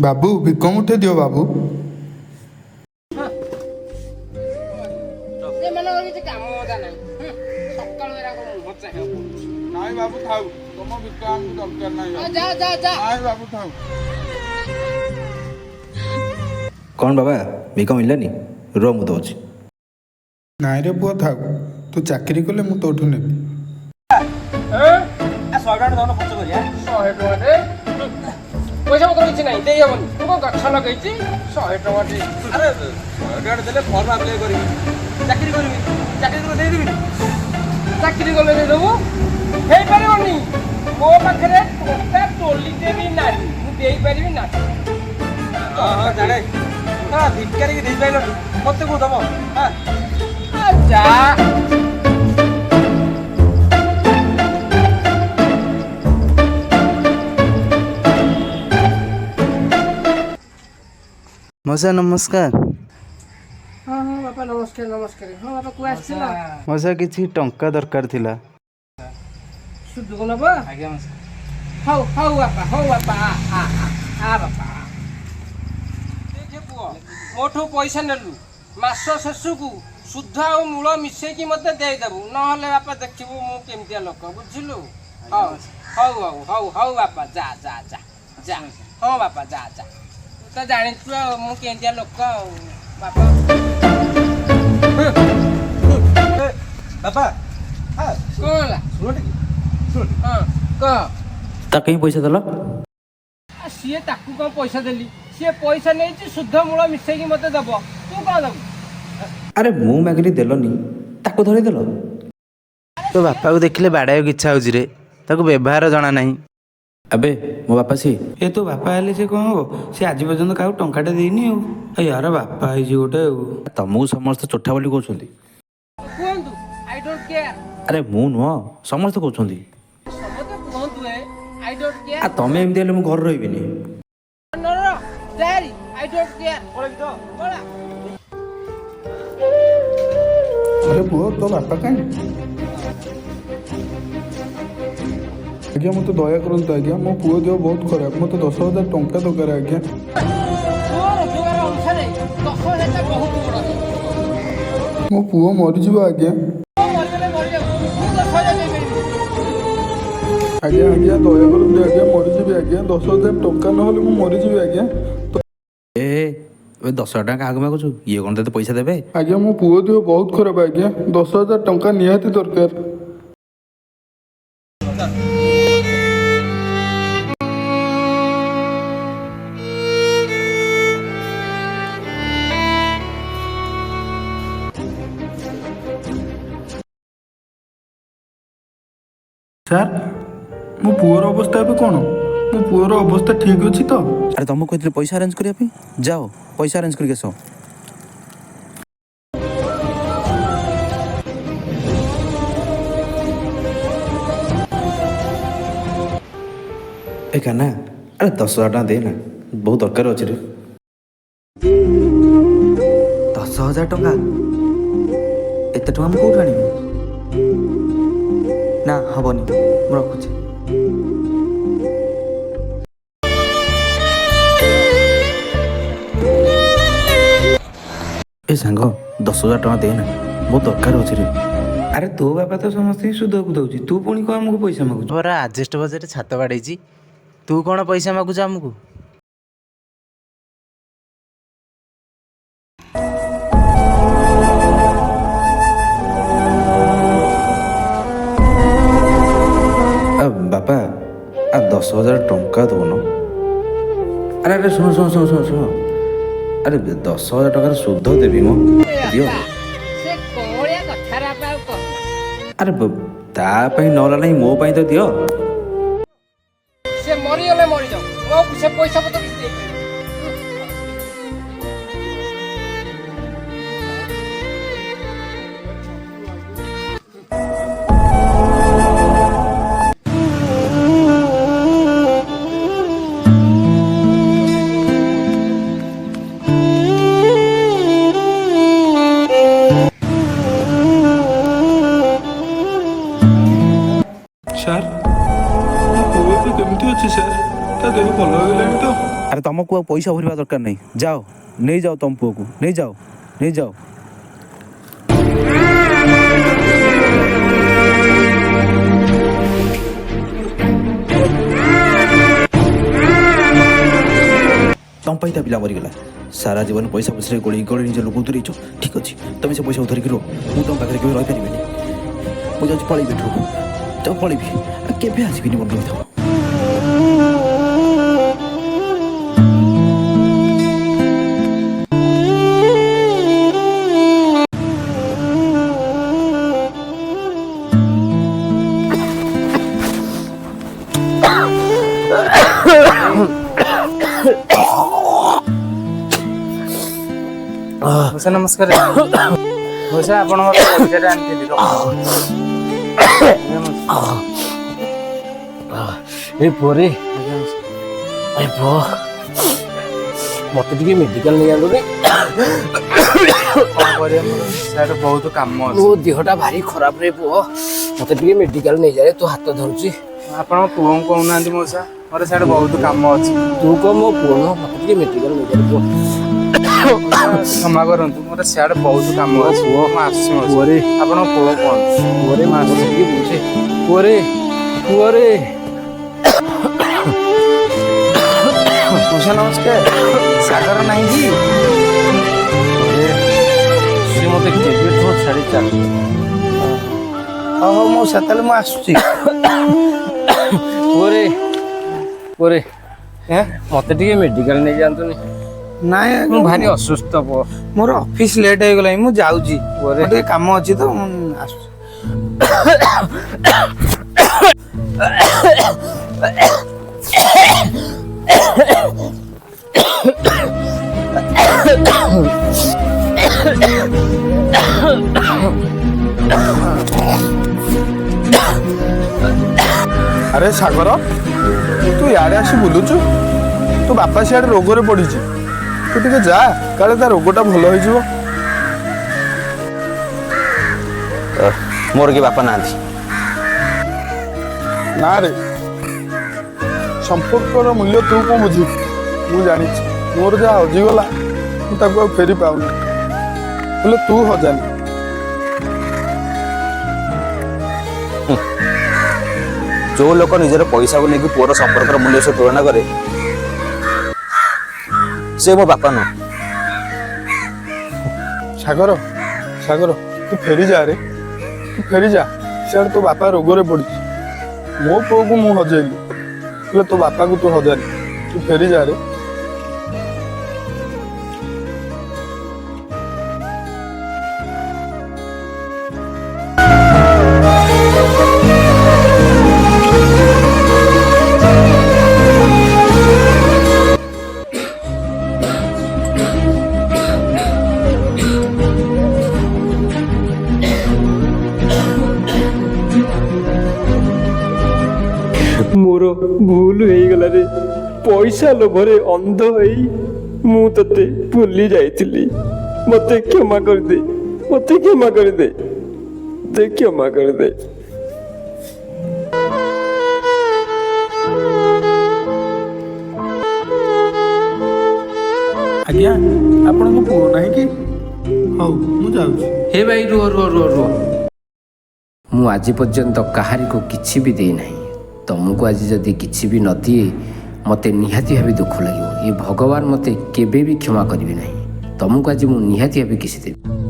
ବାବୁ ଭିକ ମୁଠେ ଦିଅ ବାବୁ। ଏମାନଙ୍କର କିଛି କାମ ଧନ୍ଦା ନାହିଁ। ସକାଳୁ ଏରା ମୁହଁ ଚାହିଁବାକୁ ପଡୁଛି। ନାଇଁ ବାବୁ ଥାଉ, ତମ ଭିକ ଆମକୁ ଦରକାର ନାହିଁ। ଯା ଯା ଯା। ନାଇଁ ବାବୁ ଥାଉ। କ'ଣ ବାବା ଭିକ ମିଳିଲାନି? ରୁହ ମୁଁ ଦେଉଛି। ନାଇଁରେ ପୁଅ ଥାଉ, ତୁ ଚାକିରି କଲେ ମୁଁ ତୋଠୁ ନେବି। 100 ଟଙ୍କାରେ ପଇସା ପତ୍ର କିଛି ନାହିଁ, ଦେଇ ହବନି। ମୁଁ କଣ ଗଛ ଲଗେଇଛି 100 ଟଙ୍କା ଦେଇ? ଆରେ 100 ଟଙ୍କା ଦେଲେ ଫର୍ମ ଆପ୍ଲାଏ କରିବି, ଚାକିରି କରିବି, ଚାକିରି କରି ଦେଇଦେବିନି। ଚାକିରି କଲେ ଦେଇଦେବୁ? ହେଇପାରିବନି, ମୋ ପାଖରେ ଟଙ୍କା ଟୋଲିଟେ ବି ନାହିଁ, ମୁଁ ଦେଇପାରିବି ନାହିଁ। ହଁ ଜାଣେ, ଭିକାରିକି ଦେଇପାରିଲନି, ମତେ କୋଉ ଦବ? ଯା ମଉସା ନମସ୍କାର। ହଁ ହଁ ବାପା ନମସ୍କାର ନମସ୍କାର। ହଁ ବାପା କୁଆ ଆସିଥିଲା? ମଉସା କିଛି ଟଙ୍କା ଦରକାର ଥିଲା। ସୁଧକୁ ନବ? ଆଜ୍ଞା ମଉସା। ହଉ ହଉ ବାପା, ହଉ ବାପା, ଆ ବାପା। ଦେଖେ ପୁଅ, ମୋଠୁ ପଇସା ନେଲୁ, ମାସ ଶେଷକୁ ସୁଧ ଆଉ ମୂଳ ମିଶେଇକି ମତେ ଦେଇଦେବୁ, ନହେଲେ ବାପା ଦେଖିବୁ ମୁଁ କେମିତିଆ ଲୋକ, ବୁଝିଲୁ? ହଉ ହଉ ହଉ ହଉ ହଉ ବାପା, ଯା ଯା ଯା ଯା। ହଁ ବାପା ଯା ଯା, ତୁ ତ ଜାଣିଛୁ ଆଉ ମୁଁ କେମିତିଆ ଲୋକ ଆଉ ବାପା। ବାପା କଣ ହେଲା? ଶୁଣ ଟିକେ, ଶୁଣ ହଁ କହ। ତା କାହିଁ ପଇସା ଦେଲ? ସିଏ ତାକୁ କଣ ପଇସା ଦେଲି? ସିଏ ପଇସା ନେଇଛି, ସୁଧ ମୂଳ ମିଶେଇକି ମତେ ଦବ, ତୁ କଣ ଦବୁ? ଆରେ ମୁଁ ମାଗିଲି ଦେଲନି, ତାକୁ ଧରିଦେଲ। ତୋ ବାପାକୁ ଦେଖିଲେ ବାଡ଼ାଇବାକୁ ଇଚ୍ଛା ହେଉଛି ରେ, ତାକୁ ବ୍ୟବହାର ଜଣା ନାହିଁ। ଆବେ ମୋ ବାପା ସିଏ। ଏ ତୋ ବାପା ହେଲେ ସେ କ'ଣ ହବ? ସେ ଆଜି ପର୍ଯ୍ୟନ୍ତ କାହାକୁ ଟଙ୍କାଟେ ଦେଇନି ଆଉ। ୟାର ବାପା ହେଇଛି ଗୋଟେ ଆଉ। ତମକୁ ସମସ୍ତେ ଚୋଠା ବୋଲି କହୁଛନ୍ତି। କୁହନ୍ତୁ, ଆଇ ଡୋଣ୍ଟ କେୟାର। ଆରେ ମୁଁ ନୁହଁ, ସମସ୍ତେ କହୁଛନ୍ତି। ସମସ୍ତେ କୁହନ୍ତୁ, ଆଇ ଡୋଣ୍ଟ କେୟାର। ତମେ ଏମିତି ହେଲେ ମୁଁ ଘରେ ରହିବିନି। Daddy, I don't care. ପଳା। ଆରେ ପୁଅ ତୋ ବାପା କାହିଁ? ଆଜ୍ଞା ମୋତେ ଦୟା କରନ୍ତୁ ଆଜ୍ଞା, ମୋ ପୁଅ ଦେହ ବହୁତ ଖରାପ, ମୋତେ 10,000 ଟଙ୍କା ଦରକାର ଆଜ୍ଞା। ମୋ ରୋଜଗାର ଅନୁସାରେ 10,000 ଟା ବହୁତ ବଡ଼। ମୋ ପୁଅ ମରିଯିବ ଆଜ୍ଞା। ମରିଗଲେ ମରିଯାଉ, ମୁଁ 10,000 ଦେଇପାରିବି। ଆଜ୍ଞା ଆଜ୍ଞା ଦୟା କରନ୍ତୁ ଆଜ୍ଞା, ମରିଯିବି ଆଜ୍ଞା, 10,000 ଟଙ୍କା ନହେଲେ ମୁଁ ମରିଯିବି ଆଜ୍ଞା। ଏବେ 10,000 ଟଙ୍କା କାହାକୁ ମାଗୁଛୁ? ଇଏ କ'ଣ ତତେ ପଇସା ଦେବେ? ଆଜ୍ଞା ମୋ ପୁଅ ଦେହ ବହୁତ ଖରାପ ଆଜ୍ଞା, 10,000 ଟଙ୍କା ନିହାତି ଦରକାର। ସାର୍ ମୋ ପୁଅର ଅବସ୍ଥା ଏବେ କ'ଣ? ମୋ ପୁଅର ଅବସ୍ଥା ଠିକ୍ ଅଛି ତ? ଆରେ ତମକୁ କହିଥିଲି ପଇସା ଆରେଞ୍ଜ କରିବା ପାଇଁ, ଯାଅ ପଇସା ଆରେଞ୍ଜ କରିକି ଆସ। ଏ କାହ୍ନା, ଆରେ 10,000 ଟଙ୍କା ଦେ ନା, ବହୁତ ଦରକାର ଅଛି ରେ। 10,000 ଟଙ୍କା? ଏତେ ଟଙ୍କା ମୁଁ କୋଉଠୁ ଆଣିବି? ନା ହବନି, ମୁଁ ରଖୁଛି। ଏ ସାଙ୍ଗ 10,000 ଟଙ୍କା ଦେ ନା, ବହୁତ ଦରକାର ଅଛି ରେ। ଆରେ ତୋ ବାପା ତ ସମସ୍ତଙ୍କୁ ସୁଧକୁ ଦଉଛି, ତୁ ପୁଣି କ'ଣ ଆମକୁ ପଇସା ମାଗୁଛୁ? ପରା ଆଜେଷ୍ଟ ବଜେଟ୍ ଛାତ ବାଡ଼େଇଛି, ତୁ କ'ଣ ପଇସା ମାଗୁଛୁ ଆମକୁ? ବାପା 10,000 ଟଙ୍କା ଦଉନ। ଆରେ ଆରେ ଶୁଣ ଶୁଣ ଶୁଣ ଶୁଣ ଶୁଣ, ଆରେ 10,000 ଟଙ୍କାର ସୁଧ ଦେବି ମ, ଦିଅ। ସେ କଅଳିଆ କଥାରେ ଆଉ କହ। ଆରେ ତା ପାଇଁ ନହେଲା ନାହିଁ, ମୋ ପାଇଁ ତ ଦିଅ। ସେ ମରିଗଲେ ମରିଯାଉ, ମୋ ସେ ପଇସା ପତ୍ର କିଛି ଦେଇପାରିବି। ସାର୍ ମୋ ପୁଅ ଏବେ କେମିତି ଅଛି ସାର୍? ତା ଦେହ ଭଲ ହେଇଗଲାଣି ତ? ଆରେ ତମକୁ ଆଉ ପଇସା ଭରିବା ଦରକାର ନାହିଁ, ଯାଅ ନେଇଯାଅ ତମ ପୁଅକୁ, ନେଇଯାଅ ନେଇଯାଅ। ତମ ପାଇଁ ତା ପିଲା ମରିଗଲା, ସାରା ଜୀବନ ପଇସା ପଛରେ ଗୋଳେଇ ଗୋଳେଇ ନିଜ ଲୋକକୁ ଦୂରେଇଛ। ଠିକ୍ ଅଛି, ତମେ ସେ ପଇସାକୁ ଧରିକି ରୁହ, ମୁଁ ତମ ପାଖରେ କେବେ ରହିପାରିବିନି। ମୁଁ ଯାଉଛି ପଳେଇବି ଏଠୁ, ତ ପଳେଇବି, କେବେ ଆସିବିନି ମନେ ରଖିଥାଅ। ମଉସା ନମସ୍କାର। ମଉସା ଆପଣଙ୍କର ପଇସାଟା ଆଣିଥିଲି। ଏ ପୁଅରେ ଏ ପୁଅ ମତେ ଟିକେ ମେଡିକାଲ ନେଇଯାଆନ୍ତୁନି। କ'ଣ କରିବା ସାର୍, ବହୁତ କାମ ଅଛି। ମୋ ଦେହଟା ଭାରି ଖରାପ ରେ ପୁଅ, ମତେ ଟିକେ ମେଡିକାଲ ନେଇଯାଏ। ତୁ ହାତ ଧରୁଛି, ଆପଣଙ୍କ ପୁଅଙ୍କୁ କହୁନାହାନ୍ତି ମଉସା, ମୋର ସାର୍ ବହୁତ କାମ ଅଛି। ତୁ କହ ମୋ ପୁଅ ନୁହଁ, ମତେ ଟିକେ ମେଡିକାଲ ନେଇଯାଏ ପୁଅ। କ୍ଷମା କରନ୍ତୁ, ମୋର ସିଆଡ଼େ ବହୁତ କାମ ଅଛି। ପୁଅ ମୁଁ ଆସୁଛି ମଉସା। ପୁଅରେ ଆପଣଙ୍କ ପୁଅ କୁହନ୍ତୁ। ପୁଅରେ ମୁଁ ଆସୁଛି ଟିକେ ବୁଝେ। ପୁଅରେ ପୁଅରେ ମଉସା ନମସ୍କାର। ସାଗର ନାହିଁ କି? ସେ ମତେ କେବେଠୁ ଛାଡ଼ି ଚାଲି। ହଉ ମଉସା, ତାହେଲେ ମୁଁ ଆସୁଛି। ପୁଅରେ ପୁଅରେ ମତେ ଟିକେ ମେଡିକାଲ ନେଇଯାଆନ୍ତୁନି। ନାଇଁ ମୁଁ ଭାରି ଅସୁସ୍ଥ ପୁଅ। ମୋର ଅଫିସ ଲେଟ୍ ହେଇଗଲାଣି, ମୁଁ ଯାଉଛି। ପରେ ମୋର ଟିକେ କାମ ଅଛି ତ, ମୁଁ ଆସୁଛି। ଆରେ ସାଗର, ତୁ ଇଆଡ଼େ ଆସି ବୁଲୁଛୁ? ତୋ ବାପା ସିଆଡ଼େ ରୋଗରେ ପଡ଼ିଛି, ତୁ ଟିକେ ଯା, କାଳେ ତା ରୋଗଟା ଭଲ ହେଇଯିବ। ମୋର କି ବାପା ନାହାନ୍ତି। ନା ରେ, ସମ୍ପର୍କର ମୂଲ୍ୟ ତୁ କ'ଣ ବୁଝିବୁ? ମୁଁ ଜାଣିଛି, ମୋର ଯାହା ହଜିଗଲା ମୁଁ ତାକୁ ଆଉ ଫେରି ପାଉନି, ହେଲେ ତୁ ହଜାନି। ଯେଉଁ ଲୋକ ନିଜର ପଇସାକୁ ନେଇକି ପୁଅର ସମ୍ପର୍କର ମୂଲ୍ୟ ସହ ତୁଳନା କରେ, ସେ ମୋ ବାପା ନୁହଁ। ସାଗର ସାଗର, ତୁ ଫେରି ଯା ରେ, ତୁ ଫେରି ଯା। ସିଆଡ଼େ ତୋ ବାପା ରୋଗରେ ପଡ଼ିଛି, ମୋ ପୁଅକୁ ମୁଁ ହଜେଇଲି, ହେଲେ ତୋ ବାପାକୁ ତୁ ହଜାନି। ତୁ ଫେରି ଯା ରେ। ମୋର ଭୁଲ ହେଇଗଲା ରେ, ପଇସା ଲୋଭରେ ଅନ୍ଧ ହେଇ ମୁଁ ତତେ ଭୁଲି ଯାଇଥିଲି। ମତେ କ୍ଷମା କରିଦେ, ମତେ କ୍ଷମା କରିଦେ, ମତେ କ୍ଷମା କରିଦେ। ଆଜ୍ଞା, ଆପଣଙ୍କ ପୁଅ ନାହିଁ କି? ହଉ, ମୁଁ ଯାଉଛି। ହେ ଭାଇ ରୁହ ରୁହ ରୁହ ରୁହ। ମୁଁ ଆଜି ପର୍ଯ୍ୟନ୍ତ କାହାରିକୁ କିଛି ବି ଦେଇନାହିଁ। ତମକୁ ଆଜି ଯଦି କିଛି ବି ନ ଦିଏ, ମୋତେ ନିହାତି ଭାବେ ଦୁଃଖ ଲାଗିବ। ଏ ଭଗବାନ ମୋତେ କେବେ ବି କ୍ଷମା କରିବେ ନାହିଁ। ତମକୁ ଆଜି ମୁଁ ନିହାତି ଭାବେ କିଛି ଦେବି।